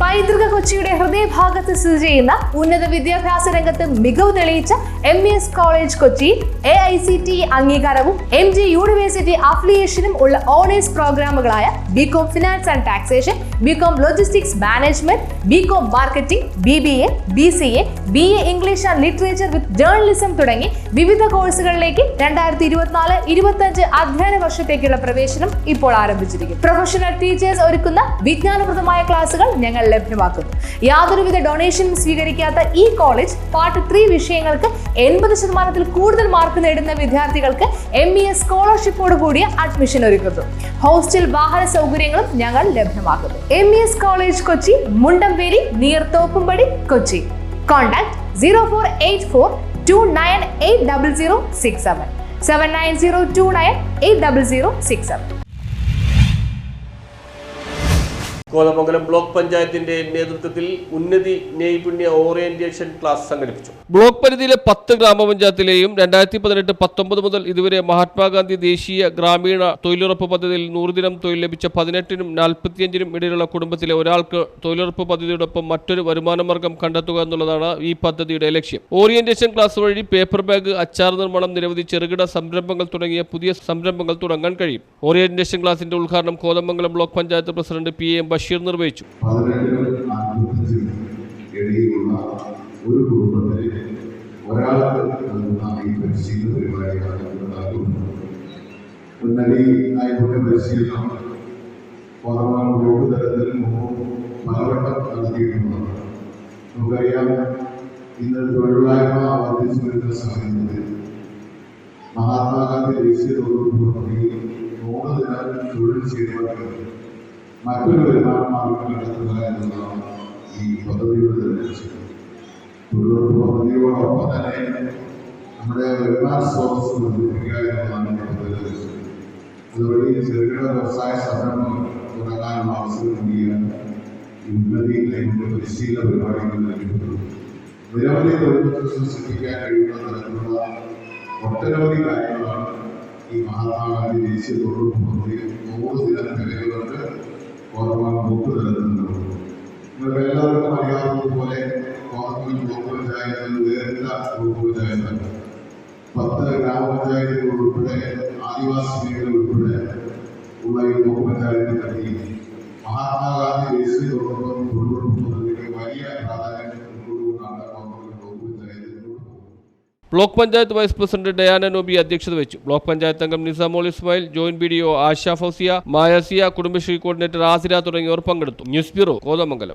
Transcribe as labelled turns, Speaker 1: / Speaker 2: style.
Speaker 1: പൈതൃക കൊച്ചിയുടെ ഹൃദയഭാഗത്ത് സ്ഥിതി ചെയ്യുന്ന ഉന്നത വിദ്യാഭ്യാസ രംഗത്ത് മികവ് തെളിയിച്ച MES കോളേജ് കൊച്ചി AICTE അംഗീകാരവും MG യൂണിവേഴ്സിറ്റി അഫിലിയേഷനും ഉള്ള ഓണേഴ്സ് പ്രോഗ്രാമുകളായ BCom finance and taxation, BCom logistics management, BCom marketing, BBA, BCA, BA English and literature with journalism തുടങ്ങി വിവിധ കോഴ്സുകളിലേക്ക് 2024-25 അധ്യയന വർഷത്തേക്കുള്ള പ്രവേശനം ഇപ്പോൾ ആരംഭിച്ചിരിക്കുന്നു. പ്രൊഫഷണൽ ടീച്ചേഴ്സ് ഒരുക്കുന്ന വിജ്ഞാനപ്രദമായ ക്ലാസുകൾ ഞങ്ങൾ ലഭ്യമാക്കുന്നു. യാതൊരുവിധ ഡൊണേഷനും സ്വീകരിക്കാത്ത ഈ കോളേജ് പാർട്ട് 3 വിഷയങ്ങൾക്ക് 80% കൂടുതൽ മാർക്ക് നേടുന്ന വിദ്യാർത്ഥികൾക്ക് MES സ്കോളർഷിപ്പോട് കൂടിയ അഡ്മിഷൻ ഒരുക്കുന്നു. ഹോസ്റ്റൽ വാഹന സൗകര്യങ്ങളും ഞങ്ങൾ ലഭ്യമാക്കുന്നു. MES college Kochi, Mundamveli, near Thoppumpady, Kochi. Contact 0484298067 7902980067.
Speaker 2: Kothamangalam block പഞ്ചായത്തിന്റെ നേതൃത്വത്തിൽ ഉന്നതി നൈപുണ്യ ഓറിയന്റേഷൻ ക്ലാസ് സംഘടിപ്പിച്ചു. ബ്ലോക്ക് പരിധിയിലെ 10 ഗ്രാമപഞ്ചായത്തിലെയും 2018-19 മുതൽ ഇതുവരെ മഹാത്മാഗാന്ധി ദേശീയ ഗ്രാമീണ തൊഴിലുറപ്പ് പദ്ധതിയിൽ 100 ദിനം തൊഴിൽ ലഭിച്ച 18-നും 45-നും ഇടയിലുള്ള കുടുംബത്തിലെ ഒരാൾക്ക് തൊഴിലുറപ്പ് പദ്ധതിയോടൊപ്പം മറ്റൊരു വരുമാനമാർഗം കണ്ടെത്തുക എന്നുള്ളതാണ് ഈ പദ്ധതിയുടെ ലക്ഷ്യം. ഓറിയന്റേഷൻ ക്ലാസ് വഴി പേപ്പർ ബാഗ്, അച്ചാർ നിർമ്മാണം, നിരവധി ചെറുകിട സംരംഭങ്ങൾ തുടങ്ങിയ പുതിയ സംരംഭങ്ങൾ തുടങ്ങാൻ കഴിയും. ഓറിയന്റേഷൻ ക്ലാസിന്റെ ഉദ്ഘാടനം Kothamangalam block panchayat president PM Basheer നിർവഹിച്ചു.
Speaker 3: ഒരു കുടുംബത്തിലെ ഒരാൾക്ക് നൽകുന്ന ഈ പരിശീലന പരിപാടിയാണ് ഉന്നതി നൈപുണ്യ പരിശീലനം കോതമംഗലം ബ്ലോക്ക് തലത്തിൽ പലവട്ടം നടത്തിയിട്ടുള്ളതാണ്. നമുക്കറിയാം, ഇന്ന് തൊഴിലില്ലായ്മ വർദ്ധിച്ചു വരുന്ന സാഹചര്യത്തിൽ മഹാത്മാഗാന്ധി ദേശീയ തൊഴിലുറപ്പ് പദ്ധതിയിൽ 100 ദിനം തൊഴിൽ ചെയ്യുന്നവർക്ക് മറ്റൊരു വരുമാന മാർഗം കണ്ടെത്തുക എന്നതാണ് ഈ പദ്ധതിയുടെ ലക്ഷ്യം. തൊഴിലുറപ്പ് പദ്ധതിയോടൊപ്പം തന്നെ നമ്മുടെ വരുമാന സ്രോതസ് വർദ്ധിപ്പിക്കുക എന്നതാണ് പദ്ധതിയുടെ ലക്ഷ്യം. അതുവഴി ചെറുകിട വ്യവസായ സംരംഭങ്ങൾ തുടങ്ങാനുള്ള അവസരം കൂടിയാണ് ഉന്നതി നൈപുണ്യ പരിശീലന പരിപാടികൾ ലഭിക്കുന്നത്. നിരവധി തൊഴിലുകൾ സൃഷ്ടിക്കാൻ കഴിയുന്ന തരത്തിലുള്ള ഒട്ടനവധി കാര്യങ്ങളാണ് ഈ മഹാത്മാഗാന്ധി ദേശീയ തൊഴിലുറപ്പ് പദ്ധതി 100 ദിനം തികഞ്ഞവർക്ക് കോതമംഗലം ബ്ലോക്ക് തലത്തിൽ നടത്തുന്നു. നിങ്ങൾക്ക് എല്ലാവർക്കും അറിയാവുന്നതുപോലെ കോതമംഗലം ബ്ലോക്ക് പഞ്ചായത്ത് വേറിട്ട ബ്ലോക്ക് പഞ്ചായത്താണ്. 10 ഗ്രാമപഞ്ചായത്തുകൾ ഉൾപ്പെടെ ആദിവാസി മേഖല ഉൾപ്പെടെ ഉള്ള ഈ ബ്ലോക്ക് പഞ്ചായത്തിൽ പറ്റി മഹാത്മാഗാന്ധി ദേശീയ തൊഴിലുറപ്പ് പദ്ധതിക്ക് വലിയ പ്രാധാന്യം കൊടുത്തുകൊണ്ടാണ് Kothamangalam block panchayat.
Speaker 2: Block panchayat vice president Diana Nobi അധ്യക്ഷത വഹിച്ചു. ബ്ലോക്ക് പഞ്ചായത്ത് അംഗം Nisamol Ismail, joint BDO Asha Fousiya, Mayasiya, Kudumbashree coordinator Asira തുടങ്ങിയവർ പങ്കെടുത്തു. News bureau, Kothamangalam.